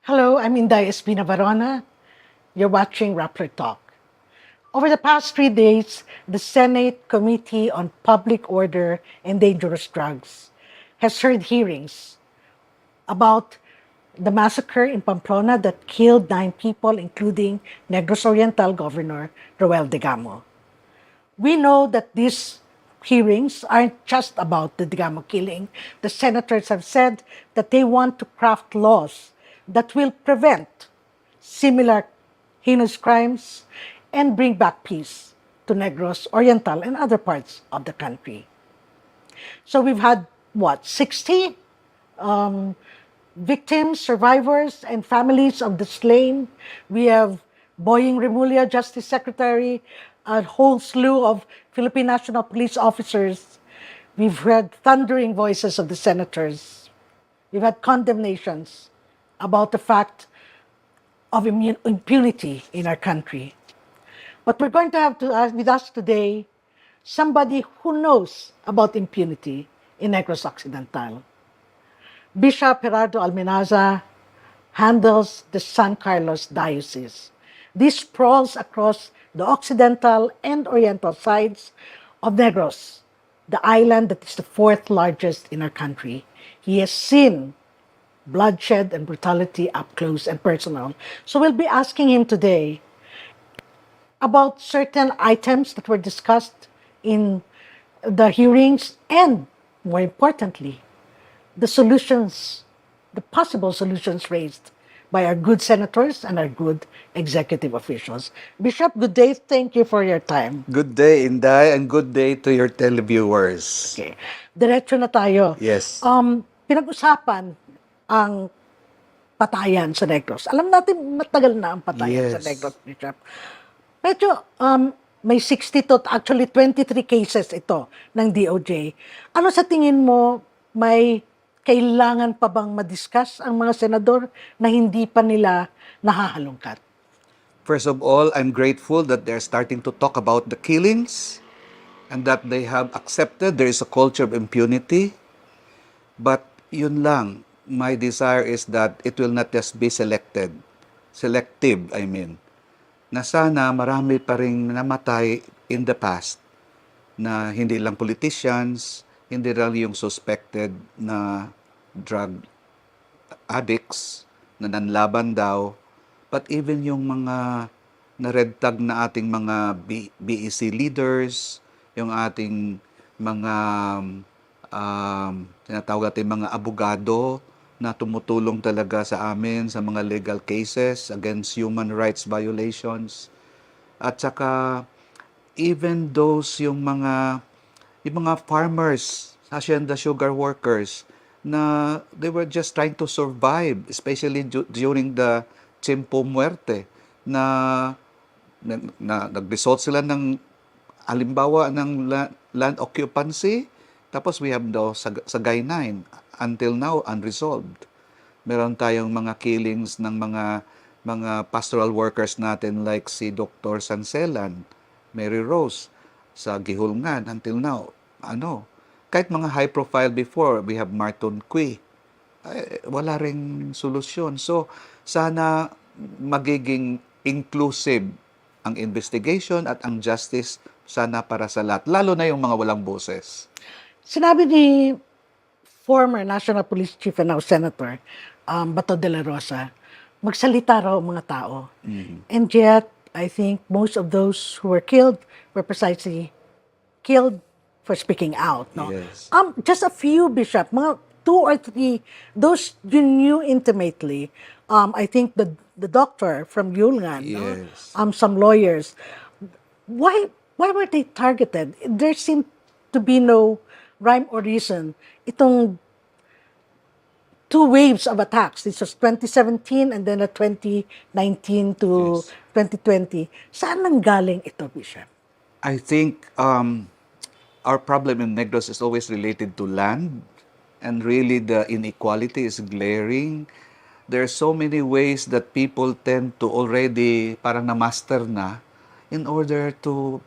Hello, I'm Inday, Espina-Varona. You're watching Rappler Talk. Over the past 3 days, the Senate Committee on Public Order and Dangerous Drugs has heard hearings about the massacre in Pamplona that killed 9 people, including Negros Oriental Governor Roel Degamo. We know that these hearings aren't just about the Degamo killing. The senators have said that they want to craft laws that will prevent similar heinous crimes and bring back peace to Negros Oriental and other parts of the country. So we've had, 60 victims, survivors, and families of the slain. We have Boying Remulla, Justice Secretary, a whole slew of Philippine National Police officers. We've heard thundering voices of the senators. We've had condemnations about the fact of impunity in our country. But we're going to have to ask with us today somebody who knows about impunity in Negros Occidental. Bishop Gerardo Alminaza handles the San Carlos Diocese. This sprawls across the Occidental and Oriental sides of Negros, the island that is the fourth largest in our country. He has seen bloodshed and brutality up close and personal. So we'll be asking him today about certain items that were discussed in the hearings and, more importantly, the solutions, the possible solutions raised by our good senators and our good executive officials. Bishop, good day. Thank you for your time. Good day, Inday, and good day to your televiewers. Okay. Diretso na tayo. Yes. Pinag-usapan ang patayan sa Negros. Alam natin matagal na ang patayan sa Yes. Negros, Bishop. Medyo may 60 to actually 23 cases ito ng DOJ. Ano sa tingin mo, may kailangan pa bang madiscuss ang mga senador na hindi pa nila nahahalungkat? First of all, I'm grateful that they're starting to talk about the killings and that they have accepted there is a culture of impunity. But yun lang, my desire is that it will not just be selective, na sana marami pa ring namatay in the past na hindi lang politicians, hindi lang yung suspected na drug addicts na nanlaban daw, but even yung mga na-red tag na ating mga BEC leaders, yung ating mga tinatawag natin mga abogado na tumutulong talaga sa amin sa mga legal cases against human rights violations. At saka even those yung mga farmers, hacienda sugar workers na they were just trying to survive, especially during the Chimpo Muerte na nag-result sila ng halimbawa ng land occupancy, tapos we have daw sa Gaynine until now unresolved. Meron tayong mga killings ng mga pastoral workers natin like si Dr. Sanselan, Mary Rose sa Gihulngan until now. Kahit mga high profile before, we have Marton Cui. Wala ring solusyon. So sana magiging inclusive ang investigation at ang justice sana para sa lahat, lalo na yung mga walang boses. Sinabi ni former National Police Chief and now Senator Bato de la Rosa, magsalita raw ang mga tao. And yet, I think most of those who were killed were precisely killed for speaking out. No? Yes. Just a few, Bishop, mga 2 or 3, those you knew intimately. I think the doctor from Yulngan, Yes. some lawyers. Why were they targeted? There seemed to be no rhyme or reason. Itong 2 waves of attacks. This was 2017 and then a 2019 to Yes. 2020. Saan nanggaling ito, Bishop? I think our problem in Negros is always related to land, and really the inequality is glaring. There are so many ways that people tend to already parang na-master na in order to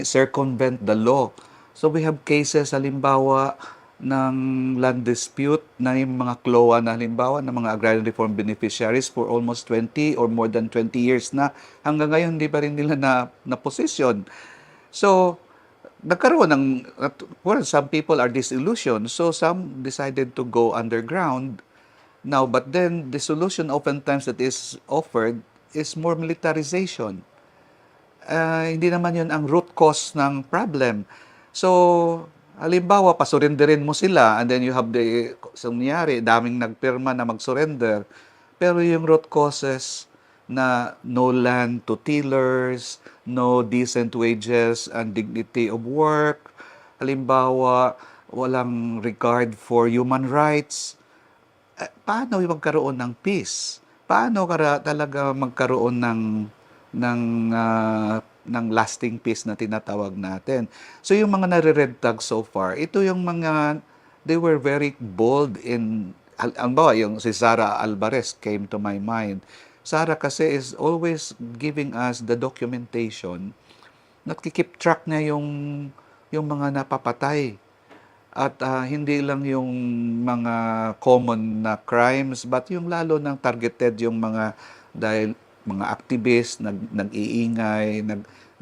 circumvent the law. So we have cases, halimbawa, ng land dispute na yung mga CLOA na halimbawa ng mga agrarian reform beneficiaries for almost 20 or more than 20 years na hanggang ngayon hindi pa rin nila na posisyon. So, nagkaroon ng, well, some people are disillusioned, so some decided to go underground. Now, but then the solution oftentimes that is offered is more militarization. Hindi naman yun ang root cause ng problem. So, halimbawa, pasurenderin mo sila and then you have the, so nangyari, daming nagpirma na mag-surrender. Pero yung root causes na no land to tillers, no decent wages and dignity of work, halimbawa, walang regard for human rights, paano yung magkaroon ng peace? Paano talaga magkaroon ng ng lasting peace na tinatawag natin? So yung mga nare-red tag so far, ito yung mga they were very bold in ang bawa yung si Sara Alvarez came to my mind. Sara kasi is always giving us the documentation. Nakikip track niya yung mga napapatay. At hindi lang yung mga common na crimes, but yung lalo ng targeted yung mga dahil mga activists nag-iingay,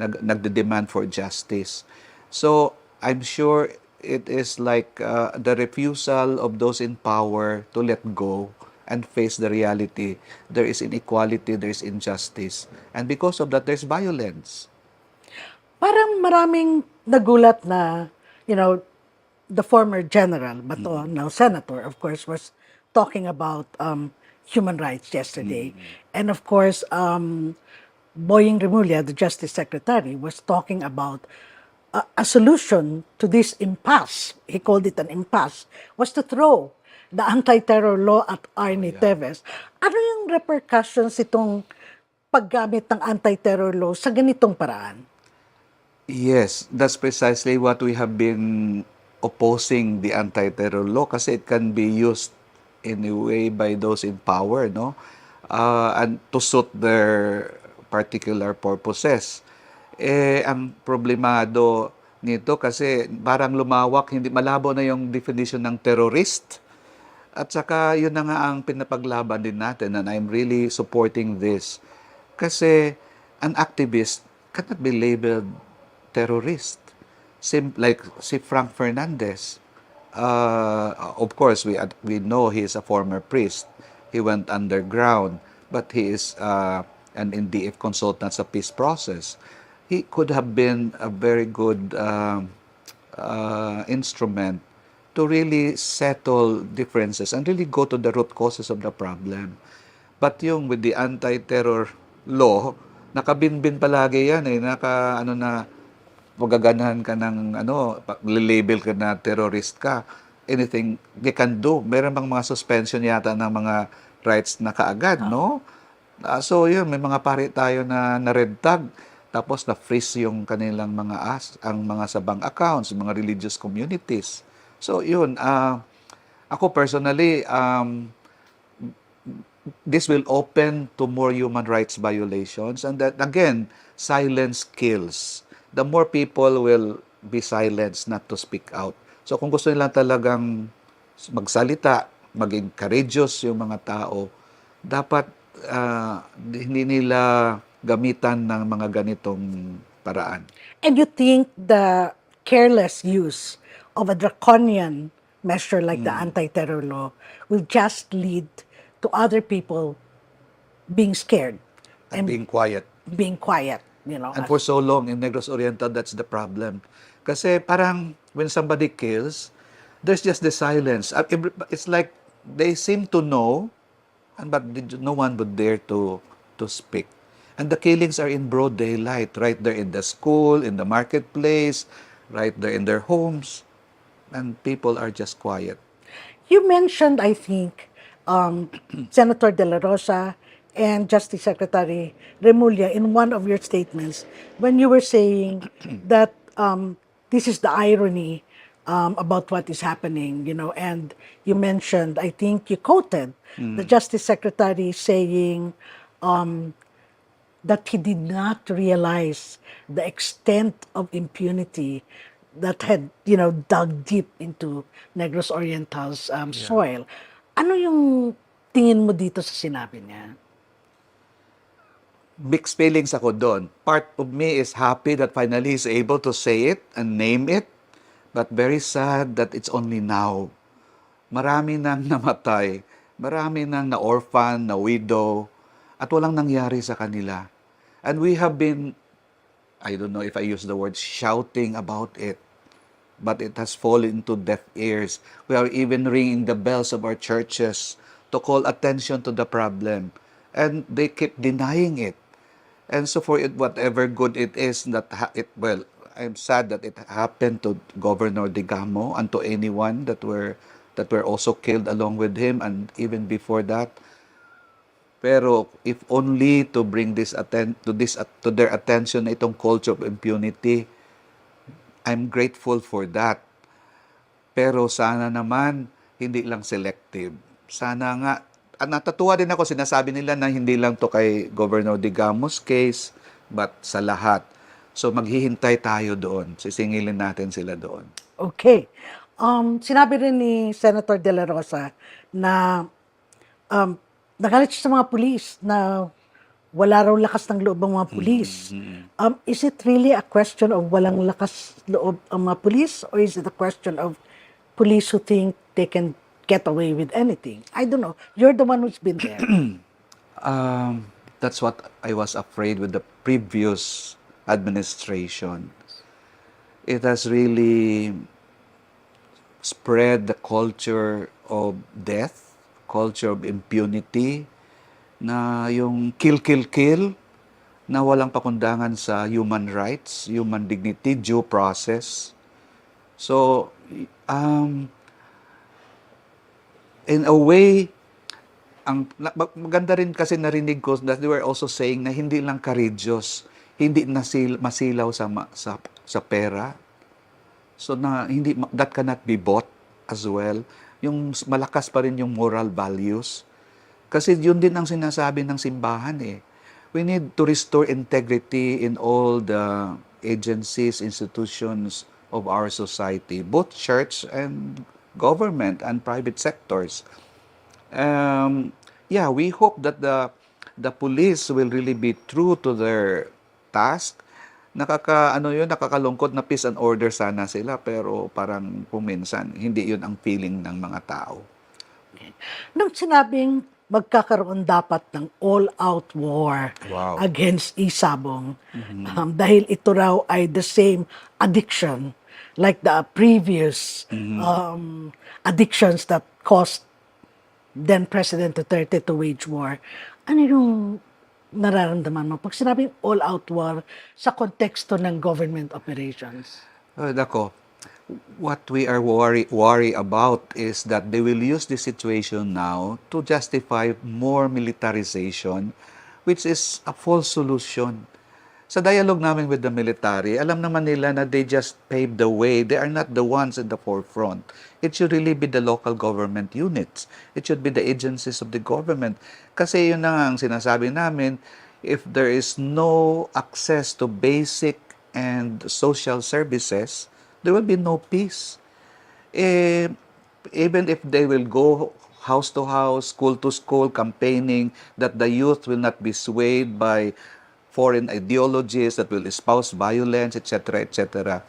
nagde-demand for justice. So, I'm sure it is like the refusal of those in power to let go and face the reality. There is inequality, there is injustice. And because of that, there's violence. Parang maraming nagulat na, the former general, Bato, now senator, of course, was talking about human rights yesterday. And of course, Boying Remulla, the Justice Secretary, was talking about a solution to this impasse, he called it an impasse, was to throw the anti-terror law at Arnie Teves. Ano yung repercussions itong paggamit ng anti-terror law sa ganitong paraan? Yes, that's precisely what we have been opposing the anti-terror law kasi it can be used in a way by those in power, no? And to suit their particular purposes. Ang problemado nito kasi parang lumawak, hindi malabo na yung definition ng terrorist. At saka yun na nga ang pinapaglaban din natin and I'm really supporting this. Kasi an activist cannot be labeled terrorist. Like si Frank Fernandez, of course, we know he is a former priest. He went underground, but he is an NDF consultant sa peace process. He could have been a very good instrument to really settle differences and really go to the root causes of the problem. But yung with the anti-terror law, nakabinbin palagi yan eh, magaganahan ka ng label ka na terrorist ka. Anything they can do. Meron bang mga suspension yata ng mga rights na kaagad, no? So yun, may mga pari tayo na red tag. Tapos na-freeze yung kanilang ang mga sabang accounts, mga religious communities. So yun, ako personally, this will open to more human rights violations. And that, again, silence kills. The more people will be silenced not to speak out. So kung gusto nila talagang magsalita, maging courageous yung mga tao, dapat hindi nila gamitan ng mga ganitong paraan. And you think the careless use of a draconian measure like the anti-terror law will just lead to other people being scared And being quiet. being quiet, And for so long in Negros Oriental, that's the problem. Kasi parang when somebody kills, there's just the silence. It's like they seem to know, but no one would dare to speak. And the killings are in broad daylight, right there in the school, in the marketplace, right there in their homes. And people are just quiet. You mentioned, I think, Senator De La Rosa and Justice Secretary Remulla in one of your statements when you were saying that this is the irony about what is happening, and you mentioned, I think you quoted the Justice Secretary saying that he did not realize the extent of impunity that had, dug deep into Negros Oriental's Yeah. soil. Ano yung tingin mo dito sa sinabi niya? Mixed feelings ako doon. Part of me is happy that finally he's able to say it and name it, but very sad that it's only now. Marami nang namatay, marami nang na-orphan, na-widow, at walang nangyari sa kanila. And we have been, I don't know if I use the word shouting about it, but it has fallen into deaf ears. We are even ringing the bells of our churches to call attention to the problem. And they keep denying it. And so for it, whatever good it is, I'm sad that it happened to Governor Digamo and to anyone that were also killed along with him and even before that. Pero if only to bring to their attention itong culture of impunity, I'm grateful for that. Pero sana naman, hindi lang selective. Sana nga, at natatuwa din ako, sinasabi nila na hindi lang to kay Governor Digamo's case, but sa lahat. So maghihintay tayo doon. Sisingilin natin sila doon. Okay. Sinabi rin ni Senator De La Rosa na um, nagalit siya sa mga pulis na wala raw lakas ng loob ang mga pulis. Is it really a question of walang lakas loob ang mga pulis, or is it a question of police who think they can get away with anything? I don't know. You're the one who's been there. That's what I was afraid with the previous administration. It has really spread the culture of death, culture of impunity, na yung kill, kill, kill, na walang pakundangan sa human rights, human dignity, due process. So, in a way, maganda rin kasi narinig ko that they were also saying na hindi lang courageous, hindi masilaw sa pera. So na that cannot be bought as well. Yung malakas pa rin yung moral values. Kasi yun din ang sinasabi ng simbahan eh. We need to restore integrity in all the agencies, institutions of our society, both church and government and private sectors. Yeah, we hope that the police will really be true to their task. Nakakalungkot na peace and order sana sila, pero parang puminsan hindi yun ang feeling ng mga tao. Nung sinabing magkakaroon dapat ng all-out war Wow. against isabong, dahil ito raw ay the same addiction like the previous addictions that caused then President Duterte to wage war. Ano yung nararamdaman mo pag sinabing all-out war sa konteksto ng government operations? Nako, what we are worry about is that they will use this situation now to justify more militarization, which is a false solution. Sa dialogue namin with the military, alam naman nila na they just paved the way. They are not the ones in the forefront. It should really be the local government units. It should be the agencies of the government. Kasi yun na nga ang sinasabi namin, if there is no access to basic and social services, there will be no peace. Even if they will go house to house, school to school, campaigning that the youth will not be swayed by foreign ideologies that will espouse violence, etc., etc.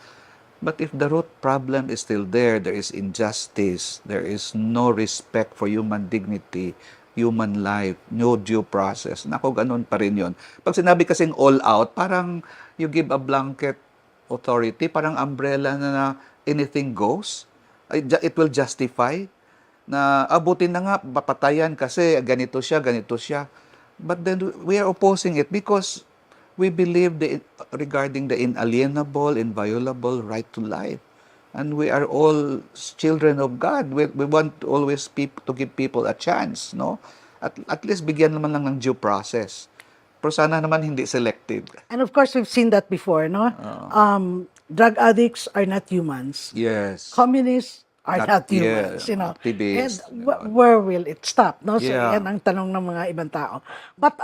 But if the root problem is still there is injustice, there is no respect for human dignity, human life, no due process. Nako, ganun pa rin yun. Pag sinabi kasing all out, parang you give a blanket authority, parang umbrella na anything goes. It will justify na abutin na nga, papatayan kasi ganito siya, ganito siya. But then we are opposing it because we believe regarding the inalienable, inviolable right to life. And we are all children of God. We want always to give people a chance, no? At least bigyan naman lang ng due process. Pero sana naman hindi selective. And of course, we've seen that before, no? Drug addicts are not humans. Yes. Communists are not humans, Activists. And where will it stop, no? So, Yeah. yan ang tanong ng mga ibang tao. But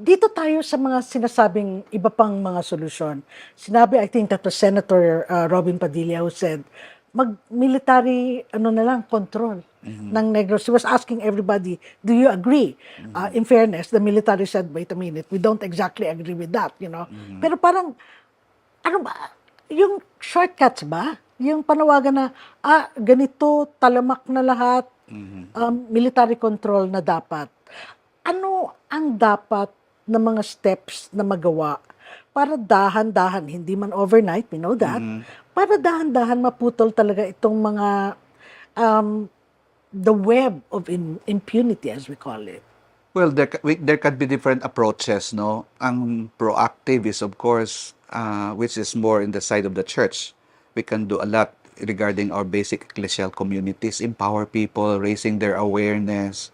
dito tayo sa mga sinasabing iba pang mga solusyon. Sinabi, I think that was Senator Robin Padilla who said, mag-military na lang, control ng Negros. He was asking everybody, do you agree? In fairness, the military said, wait a minute, we don't exactly agree with that, you know. Pero parang, ano ba, yung shortcuts ba? Yung panawagan na, ganito, talamak na lahat, military control na dapat. Ano ang dapat na mga steps na magawa para dahan-dahan, hindi man overnight, we know that, para dahan-dahan maputol talaga itong mga um, the web of impunity as we call it. Well, there can be different approaches, no? Ang proactive is, of course, which is more in the side of the church. We can do a lot regarding our basic ecclesial communities, empower people, raising their awareness,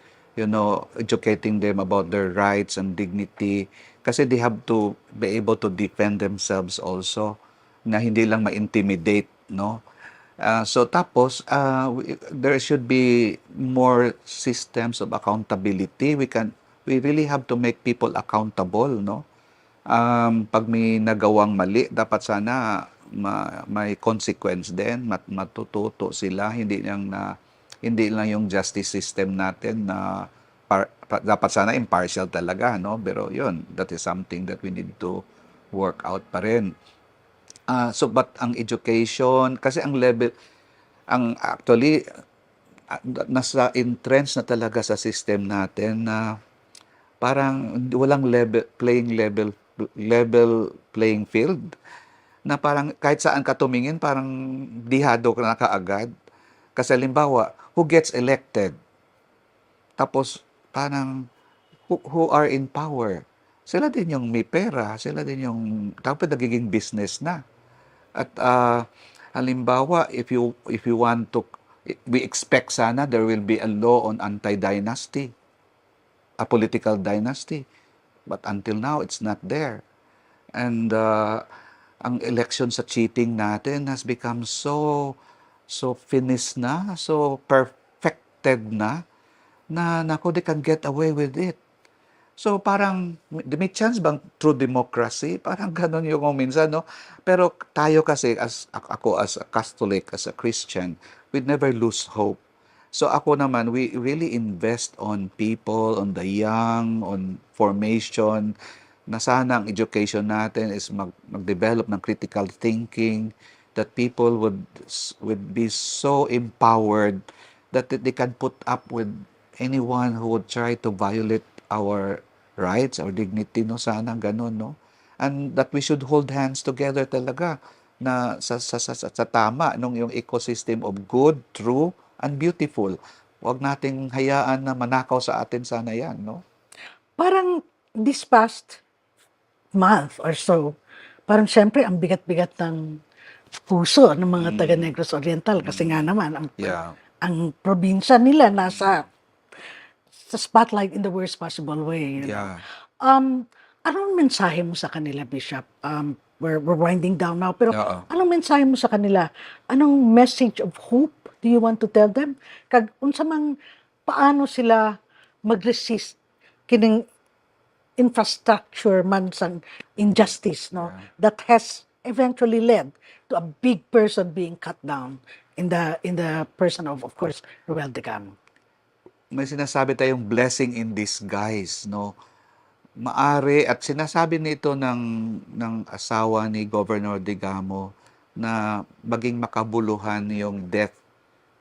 educating them about their rights and dignity. Kasi they have to be able to defend themselves also, na hindi lang ma-intimidate, no? So tapos, there should be more systems of accountability. We really have to make people accountable, no? Pag may nagawang mali, dapat sana may consequence din, matututo sila, hindi lang yung justice system natin na dapat sana impartial talaga, no? Pero yun, that is something that we need to work out pa rin. But ang education, kasi ang actually, nasa entrenched na talaga sa system natin na parang walang level playing field, na parang kahit saan ka tumingin, parang dihado ka na kaagad. Kasi halimbawa, who gets elected? Tapos parang who are in power? Sila din yung may pera, sila din yung dapat nagiging business na. At halimbawa, if you want to, we expect sana there will be a law on anti-dynasty, a political dynasty. But until now, it's not there. And ang election sa cheating natin has become so finished na, so perfected na naku, they can get away with it. So parang may chance bang true democracy? Parang gano'n yung minsan, no? Pero tayo kasi, ako as a Catholic, as a Christian, we'd never lose hope. So ako naman, we really invest on people, on the young, on formation, na sana ang education natin is mag-develop ng critical thinking, that people would be so empowered that they can put up with anyone who would try to violate our rights, our dignity, no? Sana ganun, no? And that we should hold hands together talaga na sa tama nung yung ecosystem of good, true, and beautiful. Huwag nating hayaan na manakaw sa atin sana yan, no? Parang this past month or so, parang syempre ang bigat-bigat ng puso ng mga taga Negros Oriental kasi nga naman Yeah. ang probinsya nila nasa sa spotlight in the worst possible way, you know. Yeah. Anong mensahe mo sa kanila, Bishop? We're winding down now, pero Oo. anong mensahe mo sa kanila? Anong message of hope do you want to tell them? Kag unsa man paano sila mag-resist kining infrastructure man sang injustice, no, that has eventually led to a big person being cut down in the person of course, Ruel Decamo. May sinasabi tayong blessing in disguise, no? Maari, at sinasabi nito ng asawa ni Governor Digamo, na maging makabuluhan yung death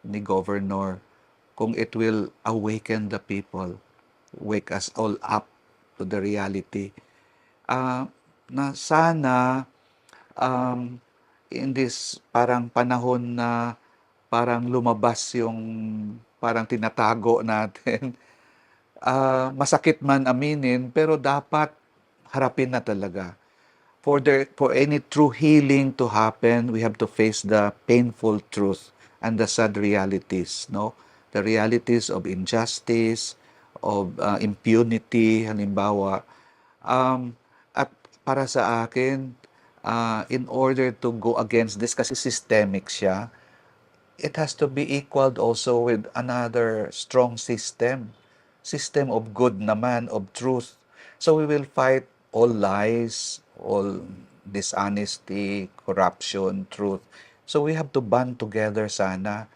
ni Governor kung it will awaken the people, wake us all up to the reality. Na sana in this parang panahon na parang lumabas yung parang tinatago natin, masakit man aminin, pero dapat harapin na talaga. For any true healing to happen, we have to face the painful truth and the sad realities, no? The realities of injustice, of impunity, halimbawa. At para sa akin, in order to go against this, kasi systemic siya, it has to be equaled also with another strong system of good naman, of truth, So we will fight all lies, all dishonesty, corruption, truth. So we have to band together sana.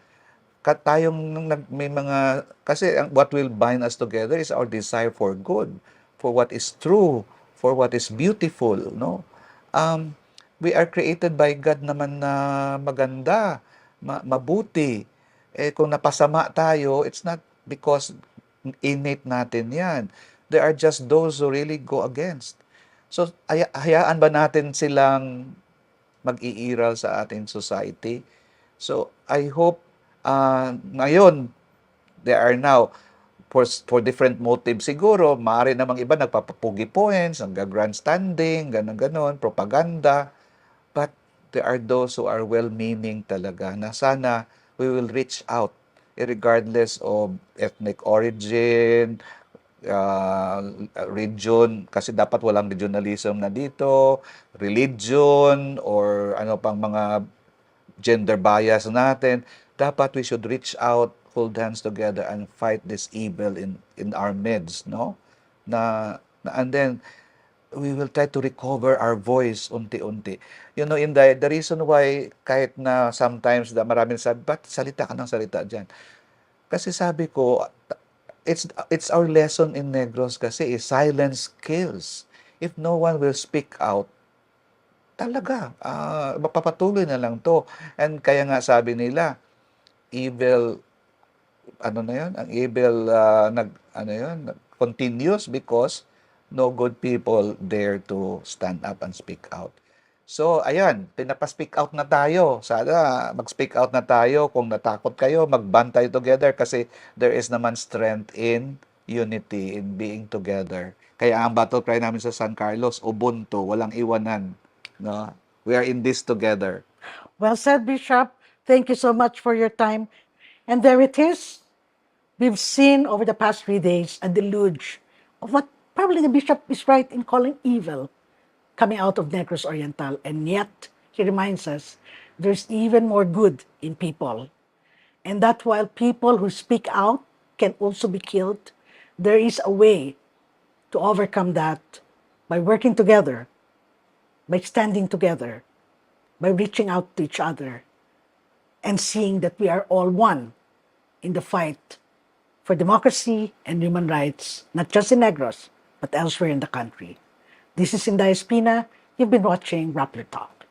Tayong may mga, kasi what will bind us together is our desire for good, for what is true, for what is beautiful, no? Um, we are created by God naman na maganda, mabuti. Eh kung napasama tayo, it's not because innate natin yan. There are just those who really go against. So, hayaan ba natin silang mag-iiral sa ating society? So, I hope ngayon, there are now, for different motives siguro, maaari namang iba nagpapapugi points, nag-grandstanding, ganon-ganon, propaganda. But there are those who are well-meaning talaga na sana we will reach out regardless of ethnic origin, region, kasi dapat walang regionalism na dito, religion, or ano pang mga gender bias natin. Dapat we should reach out, hold hands together, and fight this evil in our midst, no? And then we will try to recover our voice unti-unti. You know, in the reason why kahit na sometimes maraming sabi, ba't salita ka ng salita dyan? Kasi sabi ko, it's our lesson in Negros kasi is silence kills. If no one will speak out, talaga, mapapatuloy na lang to. And kaya nga sabi nila, evil, ano na yun? Ang evil, continues because no good people dare to stand up and speak out. So, ayan, pinapa-speak out na tayo. Sana mag-speak out na tayo. Kung natakot kayo, mag-band tayo together kasi there is naman strength in unity, in being together. Kaya ang battle cry namin sa San Carlos, Ubuntu, walang iwanan. No? We are in this together. Well said, Bishop. Thank you so much for your time. And there it is. We've seen over the past 3 days a deluge of what probably the bishop is right in calling evil coming out of Negros Oriental. And yet, he reminds us there's even more good in people. And that while people who speak out can also be killed, there is a way to overcome that by working together, by standing together, by reaching out to each other, and seeing that we are all one in the fight for democracy and human rights, not just in Negros, but elsewhere in the country. This is Inday Espina. You've been watching Rappler Talk.